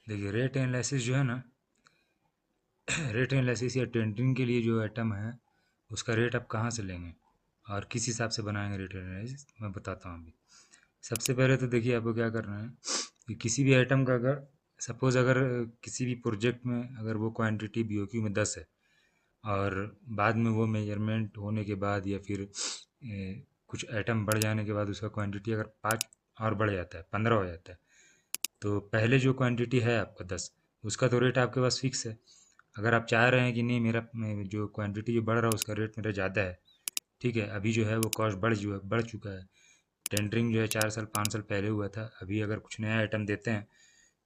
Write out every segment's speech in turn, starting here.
देखिए rate analysis जो है ना, रेट एनालिसिस या टेंडरिंग के लिए जो आइटम है उसका रेट आप कहाँ से लेंगे और किस हिसाब से बनाएंगे रेट एनालिसिस, मैं बताता हूँ अभी। सबसे पहले तो देखिए आपको क्या करना है कि किसी भी आइटम का अगर सपोज़ अगर किसी भी प्रोजेक्ट में अगर वो क्वांटिटी बीओक्यू में 10 है और बाद में वो मेजरमेंट होने के बाद या फिर कुछ आइटम बढ़ जाने के बाद उसका क्वांटिटी अगर 5 और बढ़ जाता है, 15 हो जाता है, तो पहले जो क्वांटिटी है आपका 10, उसका तो रेट आपके पास फिक्स है। अगर आप चाह रहे हैं कि नहीं मेरा जो क्वांटिटी जो बढ़ रहा है उसका रेट मेरा ज़्यादा है, ठीक है, अभी जो है वो कॉस्ट बढ़ चुका है, टेंडरिंग जो है 4 साल 5 साल पहले हुआ था, अभी अगर कुछ नया आइटम देते हैं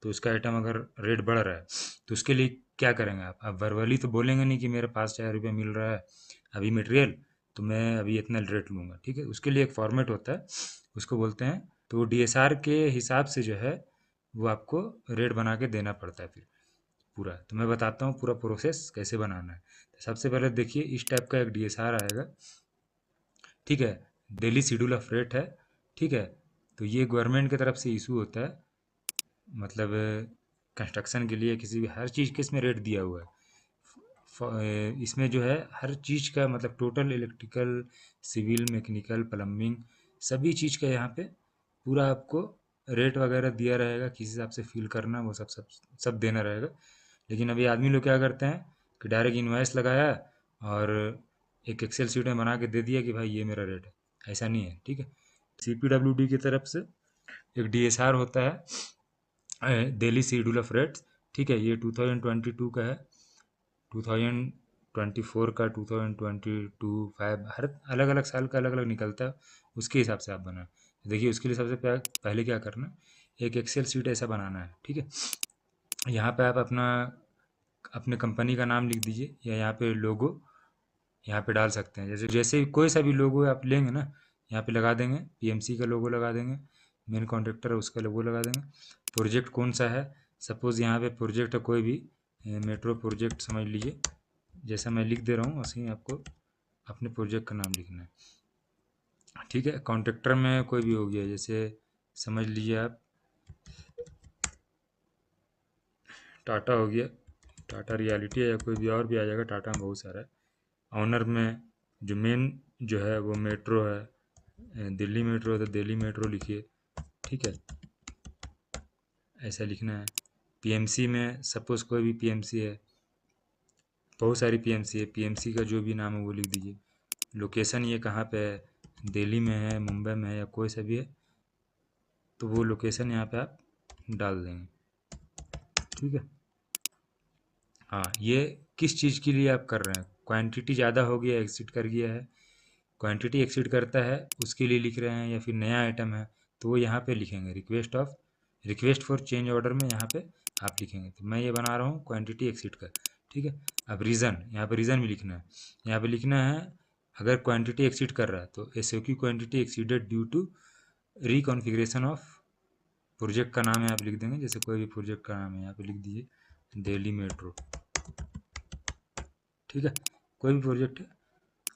तो उसका आइटम अगर रेट बढ़ रहा है तो उसके लिए क्या करेंगे आप वर्बली तो बोलेंगे नहीं कि मेरे पास 4 रुपये मिल रहा है अभी मटेरियल, तो मैं अभी इतना रेट लूँगा, ठीक है, उसके लिए एक फॉर्मेट होता है, उसको बोलते हैं, तो डीएसआर के हिसाब से जो है वो आपको रेट बना के देना पड़ता है फिर पूरा। तो मैं बताता हूँ पूरा प्रोसेस कैसे बनाना है। तो सबसे पहले देखिए इस टाइप का एक डीएसआर आएगा, ठीक है, डेली शेड्यूल ऑफ रेट है, ठीक है, तो ये गवर्नमेंट की तरफ से इशू होता है, मतलब कंस्ट्रक्शन के लिए किसी भी हर चीज़ के इसमें रेट दिया हुआ है। इसमें जो है हर चीज़ का मतलब total electrical, civil, mechanical, plumbing, सभी चीज़ का यहाँ पे पूरा आपको रेट वगैरह दिया रहेगा, किस हिसाब से फील करना वो सब सब सब देना रहेगा। लेकिन अभी आदमी लोग क्या करते हैं कि डायरेक्ट इन्वाइस लगाया और एक एक्सेल शीट में बना के दे दिया कि भाई ये मेरा रेट है, ऐसा नहीं है, ठीक है। सीपीडब्ल्यूडी की तरफ से एक डीएसआर होता है, डेली शेड्यूल ऑफ रेट्स, ठीक है, ये 2022 का है, 2024 का, 2022 5 हर अलग अलग साल का अलग अलग निकलता है, उसके हिसाब से आप बनाए। देखिए उसके लिए सबसे पहले क्या करना है, एक एक्सेल शीट ऐसा बनाना है, ठीक है, यहाँ पे आप अपना अपने कंपनी का नाम लिख दीजिए या यहाँ पे लोगो यहाँ पे डाल सकते हैं, जैसे जैसे कोई सा भी लोगो आप लेंगे ना यहाँ पे लगा देंगे, पीएमसी का लोगो लगा देंगे, मेन कॉन्ट्रैक्टर है उसका लोगो लगा देंगे, प्रोजेक्ट कौन सा है, सपोज़ यहाँ पे प्रोजेक्ट है कोई भी मेट्रो प्रोजेक्ट समझ लीजिए, जैसा मैं लिख दे रहा हूँ वैसे ही आपको अपने प्रोजेक्ट का नाम लिखना है, ठीक है। कॉन्ट्रैक्टर में कोई भी हो गया, जैसे समझ लीजिए आप टाटा हो गया, टाटा रियलिटी है या कोई भी और भी आ जाएगा, टाटा में बहुत सारा है। ऑनर में जो मेन जो है वो मेट्रो है, दिल्ली मेट्रो है तो दिल्ली मेट्रो लिखिए, ठीक है, ऐसा लिखना है। पीएमसी में सपोज़ कोई भी पीएमसी है, बहुत सारी पीएमसी है, पीएमसी का जो भी नाम है वो लिख दीजिए, लोकेशन ये कहाँ पे है, दिल्ली में है, मुंबई में है या कोई सा भी है, तो वो लोकेशन यहाँ पे आप डाल देंगे, ठीक है। हाँ, ये किस चीज़ के लिए आप कर रहे हैं, क्वांटिटी ज़्यादा हो गया, एक्सीड कर गया है, क्वांटिटी एक्सीड करता है उसके लिए लिख रहे हैं या फिर नया आइटम है, तो वो यहाँ पे लिखेंगे रिक्वेस्ट फॉर चेंज ऑर्डर में यहाँ पे आप लिखेंगे, तो मैं ये बना रहा हूँ क्वांटिटी एक्सीड कर, ठीक है। अब रीज़न, यहाँ पे रीज़न भी लिखना है, यहाँ पे लिखना है अगर क्वांटिटी एक्सीड कर रहा है तो SOQ quantity exceeded due to reconfiguration of, project का नाम है आप लिख देंगे, जैसे कोई भी प्रोजेक्ट का नाम है यहाँ पे लिख दीजिए दिल्ली मेट्रो, ठीक है, कोई भी प्रोजेक्ट है।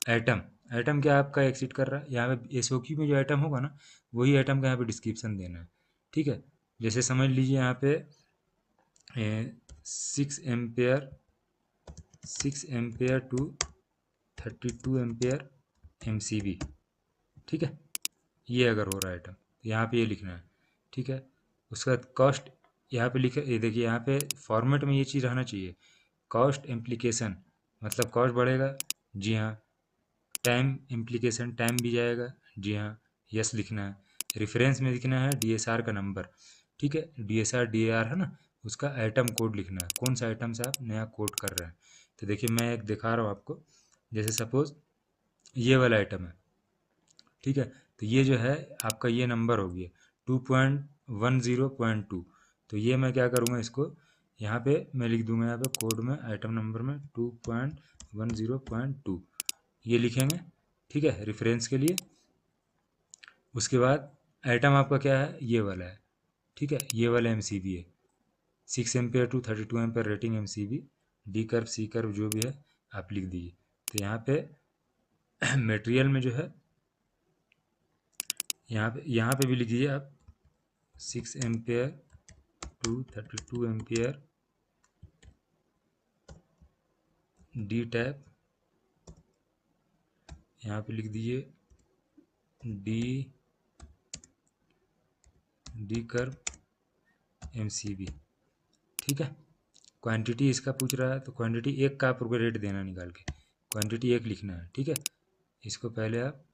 आइटम, आइटम क्या आपका एक्सिट कर रहा है, यहाँ पे एसओक्यू में जो आइटम होगा ना वही आइटम का यहाँ पे डिस्क्रिप्शन देना है, ठीक है। जैसे समझ लीजिए यहाँ पे 6 ampere 6 ampere to 32 ampere MCB, ठीक है, ये अगर हो रहा है आइटम तो यहाँ पे ये लिखना है, ठीक है। उसका बाद कॉस्ट यहाँ पे लिखे, ये देखिए यहाँ पे फॉर्मेट में ये चीज़ रहना चाहिए, कॉस्ट इम्प्लीकेशन, मतलब कॉस्ट बढ़ेगा, जी हाँ, टाइम इम्प्लीकेशन, टाइम भी जाएगा, जी हाँ, यस लिखना है। रेफरेंस में लिखना है डीएसआर का नंबर, ठीक है, डीएसआर डीएआर है ना, उसका आइटम कोड लिखना है, कौन सा आइटम से आप नया कोड कर रहे हैं। तो देखिए मैं एक दिखा रहा हूँ आपको, जैसे सपोज़ ये वाला आइटम है, ठीक है, तो ये जो है आपका ये नंबर हो गया 2.10.2, तो ये मैं क्या करूँगा इसको यहाँ पे मैं लिख दूंगा, यहाँ पे कोड में आइटम नंबर में 2.10.2 ये लिखेंगे, ठीक है, रेफरेंस के लिए। उसके बाद आइटम आपका क्या है, ये वाला है, ठीक है, ये वाला एमसीबी है, 6 ampere to 32 ampere rating MCB, D curve C curve जो भी है आप लिख दीजिए। तो यहाँ पे मटेरियल में जो है यहाँ पे भी लिख दीजिए आप 6 एम्पेयर 32 एम्पियर डी टैप, यहाँ पे लिख दीजिए डी कर्व एमसीबी। ठीक है, क्वांटिटी इसका पूछ रहा है तो क्वांटिटी एक का आपको रेट देना निकाल के, क्वांटिटी एक लिखना है। ठीक है, इसको पहले आप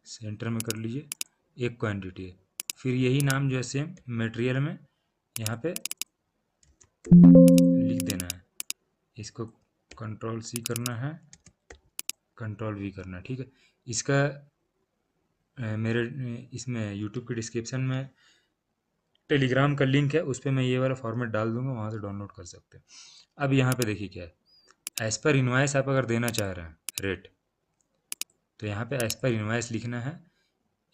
सेंटर में कर लीजिए, एक क्वांटिटी है। फिर यही नाम जो है सेम मटेरियल में यहाँ पे लिख देना है, इसको कंट्रोल सी करना है, कंट्रोल वी करना है। ठीक है, इसका मेरे इसमें यूट्यूब के डिस्क्रिप्शन में टेलीग्राम का लिंक है, उस पर मैं ये वाला फॉर्मेट डाल दूंगा, वहाँ से डाउनलोड कर सकते हैं। अब यहाँ पे देखिए क्या है, एज पर इनवाइस आप अगर देना चाह रहे हैं रेट, तो यहाँ पे एज पर इनवाइस लिखना है।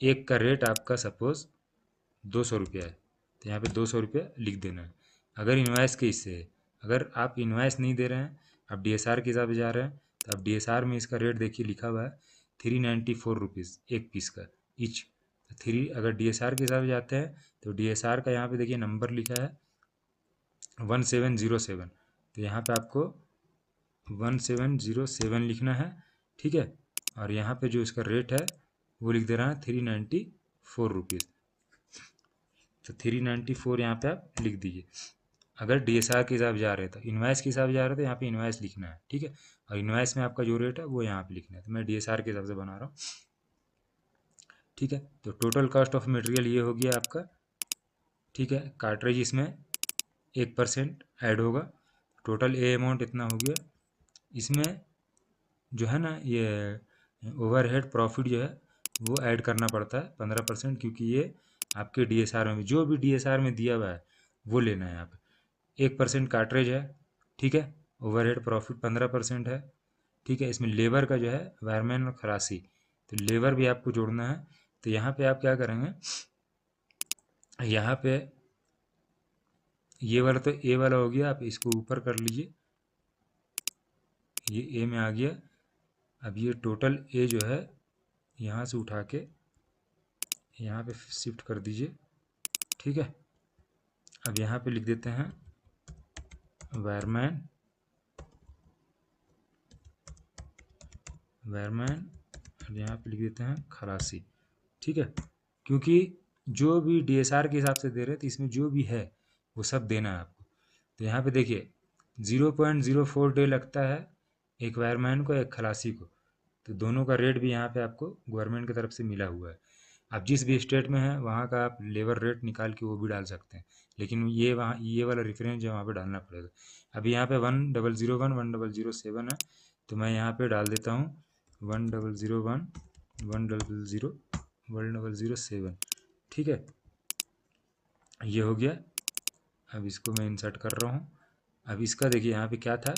एक का रेट आपका सपोज 200 रुपया है, तो यहाँ पे 200 रुपया लिख देना है। अगर इनवाइस के इससे है, अगर आप इनवाइस नहीं दे रहे हैं, आप DSR के हिसाब से जा रहे हैं, तो आप DSR में इसका रेट देखिए लिखा हुआ है 394 रुपीज़ एक पीस का ईच। थ्री अगर DSR के हिसाब से जाते हैं तो DSR का यहाँ पे देखिए नंबर लिखा है 1707, तो यहाँ पे आपको 1707 लिखना है। ठीक है, और यहाँ पे जो इसका रेट है वो लिख दे रहा है 394 रुपीज़, तो 394 यहाँ पे आप लिख दीजिए। अगर DSR के हिसाब से जा रहे हैं, तो इनवाइस के हिसाब से जा रहे हैं तो यहाँ पे इनवाइस लिखना है। ठीक है, और इनवाइस में आपका जो रेट है वो यहाँ पे लिखना है, तो मैं DSR के हिसाब से बना रहा हूँ। ठीक है, तो टोटल कॉस्ट ऑफ मटेरियल ये हो गया आपका। ठीक है, कार्ट्रिज इसमें 1% ऐड होगा, टोटल ए अमाउंट इतना हो गया। इसमें जो है ना ये ओवरहेड प्रॉफिट जो है वो ऐड करना पड़ता है 15%, क्योंकि ये आपके DSR में जो भी DSR में दिया हुआ है वो लेना है। यहाँ पे 1% कार्ट्रिज है। ठीक है, ओवरहेड प्रॉफिट 15% है। ठीक है, इसमें लेबर का जो है वायरमैन और खलासी, तो लेबर भी आपको जोड़ना है। तो यहाँ पे आप क्या करेंगे, यहाँ पे ये वाला तो ए वाला हो गया, आप इसको ऊपर कर लीजिए, ये ए में आ गया। अब ये टोटल ए जो है यहाँ से उठा के यहाँ पे शिफ्ट कर दीजिए। ठीक है, अब यहाँ पे लिख देते हैं वायरमैन और यहाँ पे लिख देते हैं खलासी। ठीक है, क्योंकि जो भी DSR के हिसाब से दे रहे हैं तो इसमें जो भी है वो सब देना है आपको। तो यहाँ पे देखिए 0.04 डे लगता है एक वायरमैन को, एक खलासी को, तो दोनों का रेट भी यहाँ पे आपको गवर्नमेंट की तरफ से मिला हुआ है। आप जिस भी स्टेट में हैं वहाँ का आप लेबर रेट निकाल के वो भी डाल सकते हैं, लेकिन ये वहाँ ये वाला रेफरेंस जो वहाँ पे डालना पड़ेगा। अभी यहाँ पे 1001 1007 है, तो मैं यहाँ पे डाल देता हूँ 1001 1007। ठीक है, ये हो गया। अब इसको मैं इंसर्ट कर रहा हूँ। अब इसका देखिए यहाँ पे क्या था,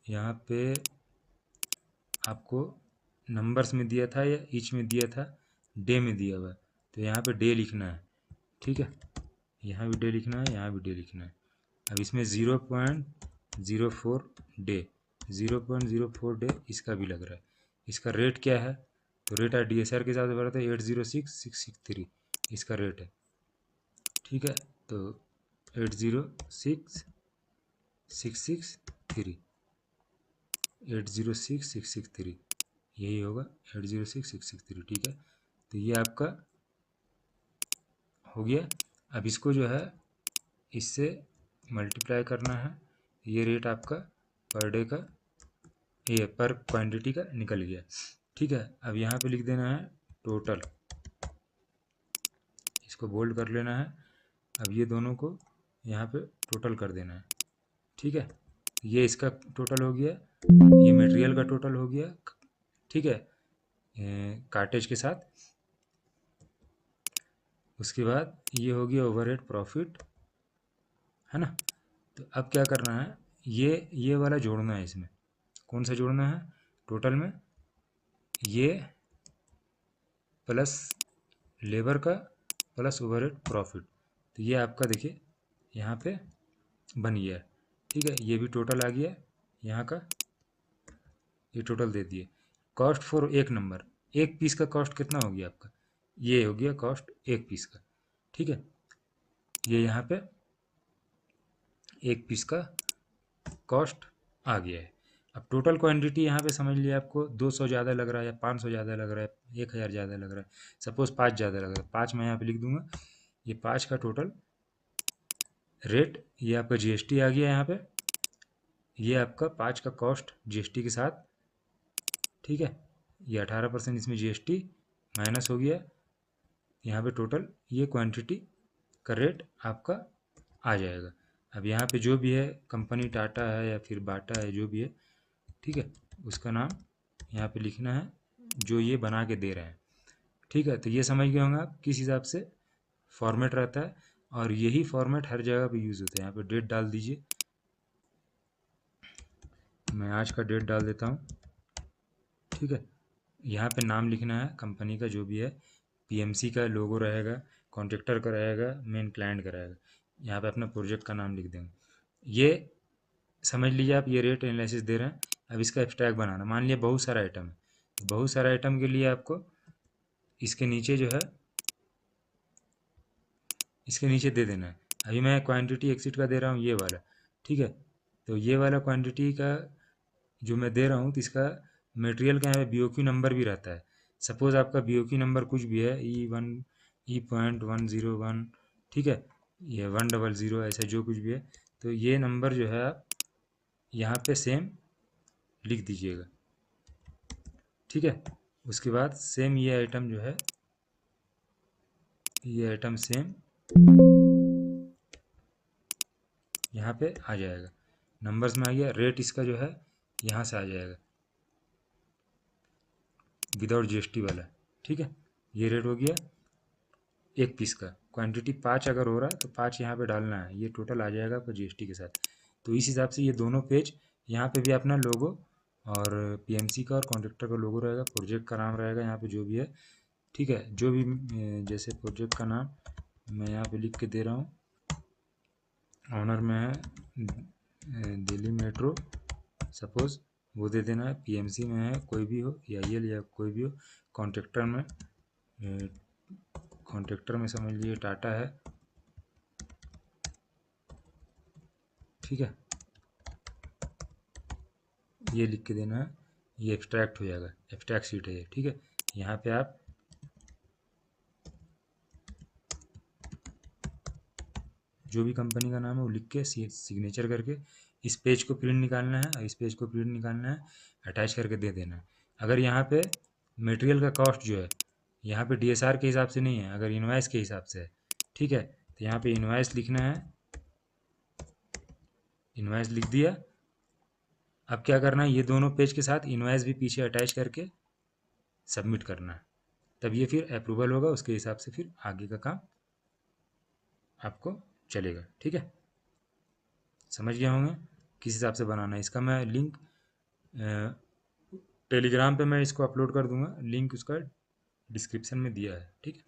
यहाँ पे आपको नंबर्स में दिया था या ईच में दिया था, डे में दिया हुआ है, तो यहाँ पे डे लिखना है। ठीक है, यहाँ भी डे लिखना है, यहाँ भी डे लिखना है। अब इसमें 0.04 डे, 0.04 डे इसका भी लग रहा है। इसका रेट क्या है, तो रेट है DSR के हिसाब से बढ़ा था 806663 इसका रेट है। ठीक है, तो 806663 806663 यही होगा, 806663। ठीक है, तो ये आपका हो गया। अब इसको जो है इससे मल्टीप्लाई करना है, ये रेट आपका पर डे का, ये पर क्वांटिटी का निकल गया। ठीक है, अब यहाँ पे लिख देना है टोटल, इसको बोल्ड कर लेना है। अब ये दोनों को यहाँ पे टोटल कर देना है। ठीक है, ये इसका टोटल हो गया, ये मटेरियल का टोटल हो गया। ठीक है, कार्टेज के साथ। उसके बाद ये हो गया ओवरहेड प्रॉफिट, है ना। तो अब क्या करना है, ये वाला जोड़ना है इसमें। कौन सा जोड़ना है, टोटल में ये प्लस लेबर का प्लस ओवरहेड प्रॉफिट, तो ये आपका देखिए यहाँ पे बन गया। ठीक है, ये भी टोटल आ गया यहाँ का, ये टोटल दे दिए। कॉस्ट फॉर एक नंबर, एक पीस का कॉस्ट कितना हो गया आपका, ये हो गया कॉस्ट एक पीस का। ठीक है, ये यहाँ पे एक पीस का कॉस्ट आ गया है। अब टोटल क्वांटिटी यहाँ पे समझ लिया आपको 200 ज़्यादा लग रहा है या 500 ज़्यादा लग रहा है, 1000 ज़्यादा लग रहा है, सपोज़ 5 ज़्यादा लग रहा है, 5 मैं यहाँ पे लिख दूंगा। ये 5 का टोटल रेट, ये आपका जीएसटी आ गया यहाँ पे, ये आपका 5 का कॉस्ट जीएसटी के साथ, ठीक है। ये 18% इसमें जीएसटी माइनस हो गया, यहाँ पे टोटल ये क्वांटिटी का रेट आपका आ जाएगा। अब यहाँ पे जो भी है, कंपनी टाटा है या फिर बाटा है, जो भी है, ठीक है, उसका नाम यहाँ पे लिखना है जो ये बना के दे रहे हैं, ठीक है। तो ये समझ गए होंगे आप किस हिसाब से फॉर्मेट रहता है, और यही फॉर्मेट हर जगह पे यूज़ होता है। यहाँ पे डेट डाल दीजिए, मैं आज का डेट डाल देता हूँ, ठीक है। यहाँ पे नाम लिखना है कंपनी का जो भी है, पीएमसी का लोगो रहेगा, कॉन्ट्रैक्टर का रहेगा, मेन क्लाइंट का रहेगा। यहाँ पे अपना प्रोजेक्ट का नाम लिख देंगे। ये समझ लीजिए आप ये रेट एनालिसिस दे रहे हैं। अब इसका एब्स्ट्रैक्ट बनाना, मान लिया बहुत सारा आइटम है, तो बहुत सारा आइटम के लिए आपको इसके नीचे जो है, इसके नीचे दे देना है। अभी मैं क्वांटिटी एक्सिट का दे रहा हूँ ये वाला, ठीक है। तो ये वाला क्वांटिटी का जो मैं दे रहा हूँ, तो इसका मटेरियल का यहाँ पे बीओक्यू नंबर भी रहता है। सपोज़ आपका बीओक्यू नंबर कुछ भी है, E1 ठीक है, ये 100 ऐसा जो कुछ भी है, तो ये नंबर जो है आप यहाँ पे सेम लिख दीजिएगा, ठीक है। उसके बाद सेम ये आइटम जो है, ये आइटम सेम यहाँ पे आ जाएगा, नंबर्स में आ गया। रेट इसका जो है यहाँ से आ जाएगा विदाउट जीएसटी वाला, ठीक है। ये रेट हो गया एक पीस का। क्वांटिटी 5 अगर हो रहा है तो 5 यहाँ पे डालना है, ये टोटल आ जाएगा आपका जीएसटी के साथ। तो इस हिसाब से ये दोनों पेज, यहाँ पे भी अपना लोगो और पीएमसी का और कॉन्ट्रैक्टर का लोगो रहेगा, प्रोजेक्ट का नाम रहेगा यहाँ पे जो भी है, ठीक है। जो भी जैसे प्रोजेक्ट का नाम मैं यहाँ पे लिख के दे रहा हूँ, ऑनर में है दिल्ली मेट्रो, सपोज़ वो दे देना है। पीएमसी में है कोई भी हो, या ईएल या कोई भी हो। कॉन्ट्रैक्टर में समझ लीजिए टाटा है, ठीक है, ये लिख के देना है। ये एक्सट्रैक्ट हो जाएगा, एक्सट्रैक्ट सीट है ये, ठीक है। यहाँ पे आप जो भी कंपनी का नाम है वो लिख के सिग्नेचर करके इस पेज को प्रिंट निकालना है, और इस पेज को प्रिंट निकालना है, अटैच करके दे देना है। अगर यहाँ पे मटेरियल का कॉस्ट जो है यहाँ पे डीएसआर के हिसाब से नहीं है, अगर इनवाइस के हिसाब से है, ठीक है, तो यहाँ पे इनवाइस लिखना है, इनवाइस लिख दिया। अब क्या करना है, ये दोनों पेज के साथ इनवाइस भी पीछे अटैच करके सबमिट करना है, तब ये फिर अप्रूवल होगा, उसके हिसाब से फिर आगे का काम आपको चलेगा, ठीक है। समझ गए होंगे किस हिसाब से बनाना है। इसका मैं लिंक टेलीग्राम पे मैं इसको अपलोड कर दूंगा, लिंक उसका डिस्क्रिप्शन में दिया है, ठीक है।